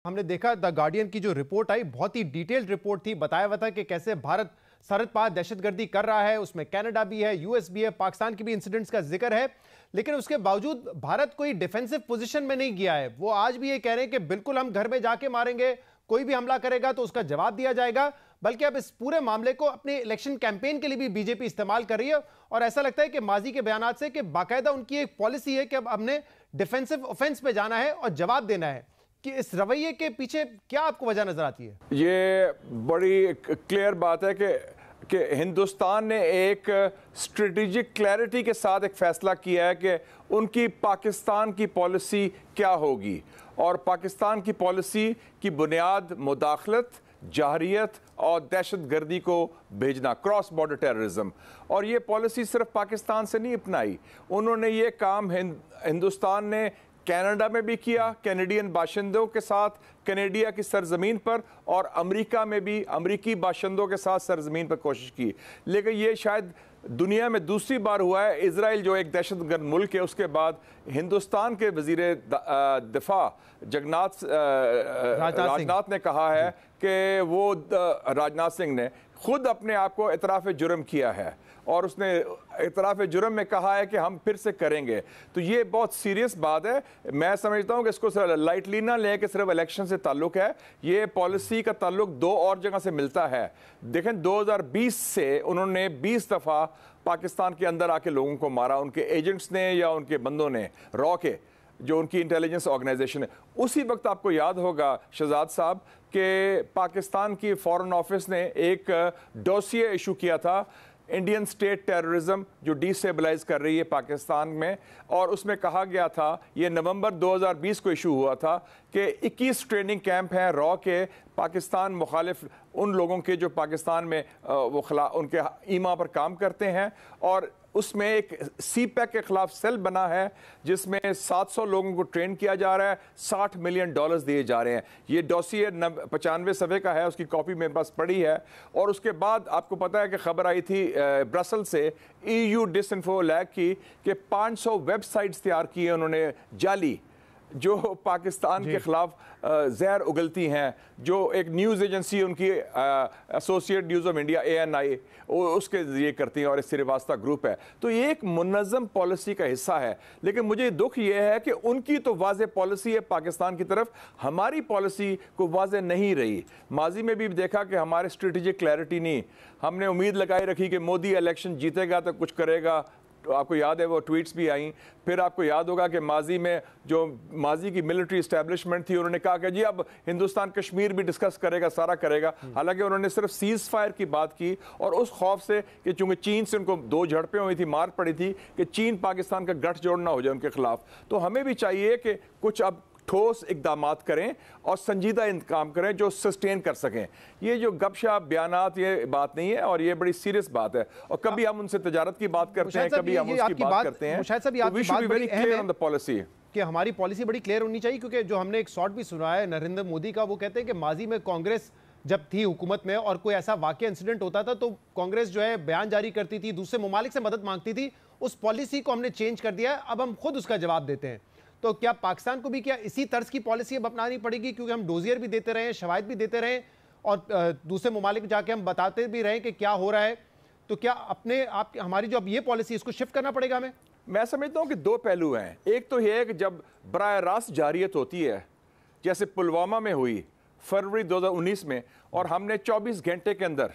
ہم نے دیکھا دا گارڈین کی جو رپورٹ آئی بہت ہی ڈیٹیلڈ رپورٹ تھی، بتایا ہوا تھا کہ کیسے بھارت سرحد پار دہشت گردی کر رہا ہے، اس میں کینیڈا بھی ہے، یو ایس بھی ہے، پاکستان کی بھی انسیڈنٹس کا ذکر ہے، لیکن اس کے باوجود بھارت کوئی ڈیفینسو پوزیشن میں نہیں گیا ہے۔ وہ آج بھی یہ کہہ رہے ہیں کہ بالکل ہم گھر میں جا کے ماریں گے، کوئی بھی حملہ کرے گا تو اس کا جواب دیا جائے گا، بلکہ اب اس پورے معاملے کو اپنے الیکشن کیمپین کے لیے بھی بی جے پی استعمال کر رہی ہے، اور ایسا لگتا ہے کہ ماضی کے بیانات سے کہ باقاعدہ ان کی ایک پالیسی ہے کہ اب ہم نے ڈیفینسو آفینس پہ جانا ہے اور جواب دینا ہے۔ کہ اس رویے کے پیچھے کیا آپ کو وجہ نظر آتی ہے؟ یہ بڑی کلیئر بات ہے کہ ہندوستان نے ایک اسٹریٹجک کلیئرٹی کے ساتھ ایک فیصلہ کیا ہے کہ ان کی پاکستان کی پالیسی کیا ہوگی، اور پاکستان کی پالیسی کی بنیاد مداخلت، جارحیت اور دہشت گردی کو بھیجنا، کراس بارڈر ٹیررزم۔ اور یہ پالیسی صرف پاکستان سے نہیں اپنائی، انہوں نے یہ کام ہندوستان نے کینیڈا میں بھی کیا، کینیڈین باشندوں کے ساتھ کینیڈیا کی سرزمین پر، اور امریکہ میں بھی امریکی باشندوں کے ساتھ سرزمین پر کوشش کی۔ لیکن یہ شاید دنیا میں دوسری بار ہوا ہے، اسرائیل جو ایک دہشت گرد ملک ہے، اس کے بعد ہندوستان کے وزیر دفاع راجناتھ نے کہا ہے کہ وہ راجناتھ سنگھ نے خود اپنے آپ کو اعتراف جرم کیا ہے، اور اس نے اعتراف جرم میں کہا ہے کہ ہم پھر سے کریں گے۔ تو یہ بہت سیریس بات ہے، میں سمجھتا ہوں کہ اس کو لائٹلی نہ لیں کہ صرف الیکشن سے تعلق ہے، یہ پالیسی کا تعلق دو اور جگہ سے ملتا ہے۔ دیکھیں 2020 سے انہوں نے 20 دفعہ پاکستان کے اندر آ کے لوگوں کو مارا، ان کے ایجنٹس نے یا ان کے بندوں نے، را کے جو ان کی انٹیلیجنس آرگنائزیشن ہے۔ اسی وقت آپ کو یاد ہوگا شہزاد صاحب کہ پاکستان کی فارن آفس نے ایک ڈوسیے ایشو کیا تھا، انڈین سٹیٹ ٹیررزم جو ڈی سٹیبلائز کر رہی ہے پاکستان میں، اور اس میں کہا گیا تھا، یہ نومبر 2020 کو ایشو ہوا تھا، کہ 21 ٹریننگ کیمپ ہیں را کے پاکستان مخالف ان لوگوں کے جو پاکستان میں ان کے ایما پر کام کرتے ہیں، اور اس میں ایک سی پیک کے خلاف سیل بنا ہے جس میں 700 لوگوں کو ٹرین کیا جا رہا ہے، $60 ملین دیے جا رہے ہیں۔ یہ ڈوسیے 95 صفحے کا ہے، اس کی کاپی میرے پاس پڑی ہے۔ اور اس کے بعد آپ کو پتا ہے کہ خبر آئی تھی برسل سے EU ڈس انفو لیگ کی کہ 500 ویب سائٹس تیار کی ہیں انہوں نے جعلی، جو پاکستان کے خلاف زہر اگلتی ہیں، جو ایک نیوز ایجنسی ان کی associate news of India ANI اس کے ذریعے کرتی ہیں، اور اس سے واسطہ گروپ ہے۔ تو یہ ایک منظم پالیسی کا حصہ ہے، لیکن مجھے دکھ یہ ہے کہ ان کی تو واضح پالیسی ہے پاکستان کی طرف، ہماری پالیسی کو واضح نہیں رہی۔ ماضی میں بھی دیکھا کہ ہمارے اسٹریٹجک کلیئرٹی نہیں، ہم نے امید لگائی رکھی کہ مودی الیکشن جیتے گا تو کچھ کرے گا، آپ کو یاد ہے وہ ٹویٹس بھی آئیں۔ پھر آپ کو یاد ہوگا کہ ماضی میں جو ماضی کی ملٹری اسٹیبلشمنٹ تھی، انہوں نے کہا کہ جی اب ہندوستان کشمیر بھی ڈسکس کرے گا، سارا کرے گا، حالانکہ انہوں نے صرف سیز فائر کی بات کی، اور اس خوف سے کہ چونکہ چین سے ان کو 2 جھڑپیں ہوئی تھی، مار پڑی تھی، کہ چین پاکستان کا گٹھ جوڑ نہ ہو جائے ان کے خلاف۔ تو ہمیں بھی چاہیے کہ کچھ اب ٹھوس اقدامات کریں اور سنجیدہ انتقام کریں جو سسٹین کر سکیں۔ یہ جو گپ شپ بیانات یہ بات نہیں ہے، اور یہ بڑی سیریس بات ہے، اور کبھی ہم ان سے تجارت کی بات کرتے ہیں، کبھی ہم اس کی بات کرتے ہیں۔ We should be very clear on the policy کہ ہماری پالیسی بڑی کلیئر ہونی چاہیے، کیونکہ جو ہم نے ایک شارٹ بھی سنا ہے نریندر مودی کا، وہ کہتے ہیں کہ ماضی میں کانگریس جب تھی حکومت میں اور کوئی ایسا واقعہ انسیڈنٹ ہوتا تھا تو کانگریس جو ہے بیان جاری کرتی تھی، دوسرے ممالک سے مدد مانگتی تھی، اس پالیسی کو ہم نے چینج کر دیا ہے، اب ہم خود اس کا جواب دیتے ہیں۔ تو کیا پاکستان کو بھی کیا اسی طرز کی پالیسی اب اپنانی پڑے گی، کیونکہ ہم ڈوزیئر بھی دیتے رہے ہیں، شواہد بھی دیتے رہے، اور دوسرے ممالک جا کے ہم بتاتے بھی رہے کہ کیا ہو رہا ہے، تو کیا ہماری جو اب یہ پالیسی اس کو شفٹ کرنا پڑے گا ہمیں؟ میں سمجھتا ہوں کہ 2 پہلو ہیں۔ ایک تو یہ ہے کہ جب براہ راست جارحیت ہوتی ہے، جیسے پلوامہ میں ہوئی فروری 2019 میں، اور ہم نے 24 گھنٹے کے اندر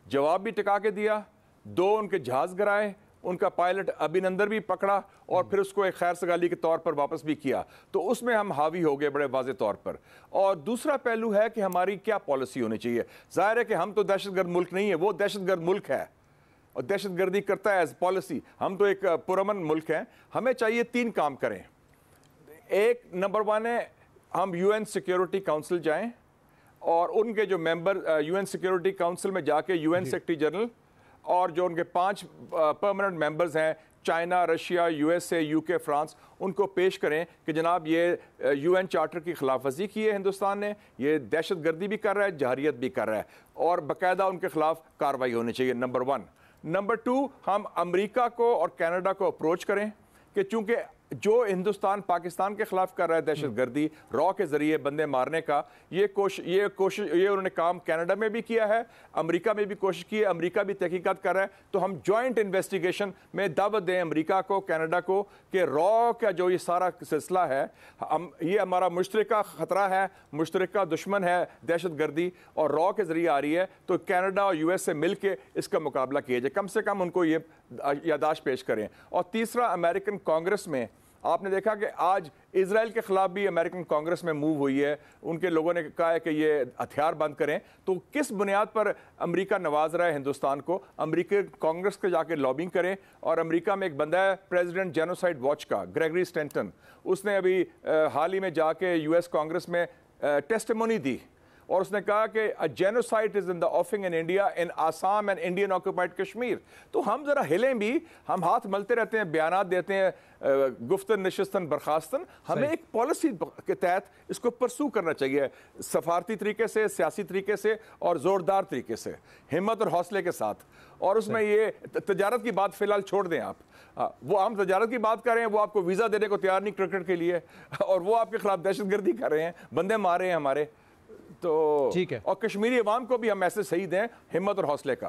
جواب بھی ٹکا کے دیا، 2 ان کے جہاز گرائے، ان کا پائلٹ ابھینندر بھی پکڑا، اور پھر اس کو ایک خیر سگالی کے طور پر واپس بھی کیا، تو اس میں ہم حاوی ہو گئے بڑے واضح طور پر۔ اور دوسرا پہلو ہے کہ ہماری کیا پالیسی ہونی چاہیے۔ ظاہر ہے کہ ہم تو دہشت گرد ملک نہیں ہے، وہ دہشت گرد ملک ہے اور دہشت گردی کرتا ہے ایز پالیسی، ہم تو ایک پرامن ملک ہیں۔ ہمیں چاہیے 3 کام کریں۔ ایک نمبر 1 ہے ہم UN سیکیورٹی کاؤنسل جائیں، اور ان کے جو ممبر UN سیکیورٹی کاؤنسل میں جا کے UN سیکرٹری جنرل اور جو ان کے 5 پرماننٹ ممبرز ہیں، China, Russia, USA، UK، France, ان کو پیش کریں کہ جناب یہ UN چارٹر کی خلاف ورزی کی ہے ہندوستان نے، یہ دہشت گردی بھی کر رہا ہے، جارحیت بھی کر رہا ہے، اور باقاعدہ ان کے خلاف کارروائی ہونی چاہیے، نمبر 1۔ نمبر 2، ہم امریکہ کو اور کینیڈا کو اپروچ کریں کہ چونکہ جو ہندوستان پاکستان کے خلاف کر رہا ہے دہشت گردی را کے ذریعے بندے مارنے کا، یہ کوشش انہوں نے کام کینیڈا میں بھی کیا ہے، امریکہ میں بھی کوشش کی ہے، امریکہ بھی تحقیقات کر رہا ہے. تو ہم جوائنٹ انویسٹیگیشن میں دعوت دیں امریکہ کو، کینیڈا کو، کہ را کا جو یہ سارا سلسلہ ہے یہ ہمارا مشترکہ خطرہ ہے، مشترکہ دشمن ہے دہشت گردی، اور را کے ذریعے آ رہی ہے. تو کینیڈا اور US سے مل کے اس کا مقابلہ کیا جائے، کم سے کم ان کو یہ یادداشت پیش کریں. اور تیسرا، امریکن کانگریس میں آپ نے دیکھا کہ آج اسرائیل کے خلاف بھی امریکن کانگریس میں موو ہوئی ہے. ان کے لوگوں نے کہا ہے کہ یہ ہتھیار بند کریں. تو کس بنیاد پر امریکہ نواز رہا ہے ہندوستان کو؟ امریکہ کانگریس کے جا کے لابنگ کریں. اور امریکہ میں ایک بندہ ہے پریزیڈنٹ جینوسائڈ واچ کا، گریگری اسٹینٹن، اس نے ابھی حال ہی میں جا کے US کانگریس میں ٹیسٹیمونی دی، اور اس نے کہا کہ genocide is in the offing in India in Assam and Indian occupied Kashmir. تو ہم ذرا ہلیں بھی، ہم ہاتھ ملتے رہتے ہیں، بیانات دیتے ہیں گفتن نشستن برخاستن. ہمیں ایک پالیسی کے تحت اس کو پرسو کرنا چاہیے، سفارتی طریقے سے، سیاسی طریقے سے، اور زوردار طریقے سے، ہمت اور حوصلے کے ساتھ. اور اس میں یہ تجارت کی بات فی الحال چھوڑ دیں آپ. وہ ہم تجارت کی بات کر رہے ہیں، وہ آپ کو ویزا دینے کو تیار نہیں کرکٹ کے لیے، اور وہ آپ کے خلاف دہشت گردی کر رہے ہیں، بندے مار رہے ہیں ہمارے. تو ٹھیک ہے، اور کشمیری عوام کو بھی ہم ایسے صحیح دیں ہمت اور حوصلے کا.